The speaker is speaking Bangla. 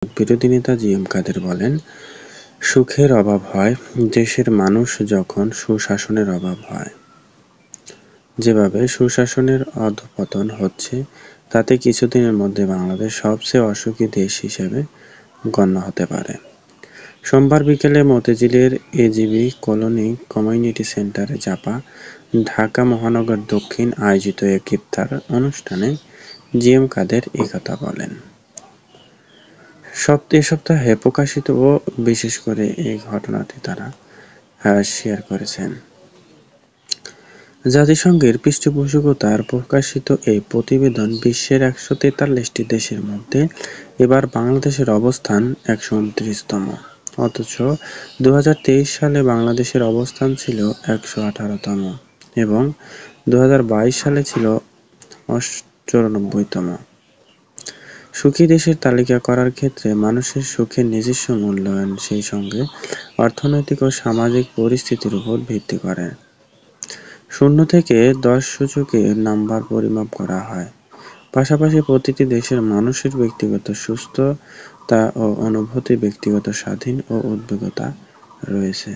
বিরোধী নেতা জি এম কাদের বলেন, সুখের অভাব হয় দেশের মানুষ যখন সুশাসনের অভাব হয়। যেভাবে সুশাসনের অধঃপতন হচ্ছে, তাতে কিছুদিনের মধ্যে বাংলাদেশ সবচেয়ে অসুখী দেশ হিসেবে গণ্য হতে পারে। সোমবার বিকেলে মতিঝিলের এজিবি কলোনি কমিউনিটি সেন্টারে জাপা ঢাকা মহানগর দক্ষিণ আয়োজিত এক ইফতার অনুষ্ঠানে জি এম কাদের একথা বলেন। এ সপ্তাহে প্রকাশিত ও বিশেষ করে এই ঘটনাটি তারা শেয়ার করেছেন। জাতিসংঘের পৃষ্ঠপোষকতায় প্রকাশিত এই প্রতিবেদন বিশ্বের ১৪৩টি দেশের মধ্যে এবার বাংলাদেশের অবস্থান ১২৯তম। অথচ ২০২৩ সালে বাংলাদেশের অবস্থান ছিল ১১৮তম এবং ২০২২ সালে ছিল ৯৪তম। সুখী দেশের তালিকা করার ক্ষেত্রে মানুষের সুখের নিজস্ব মূল্যায়ন সেই সঙ্গে অর্থনৈতিক ও সামাজিক পরিস্থিতির উপর ভিত্তি করে। ০ থেকে ১০ সূচকে নাম্বার পরিমাপ করা হয়। পাশাপাশি প্রতিটি দেশের মানুষের ব্যক্তিগত সুস্থতা ও অনুভূতি, ব্যক্তিগত স্বাধীন ও উদ্বেগতা রয়েছে।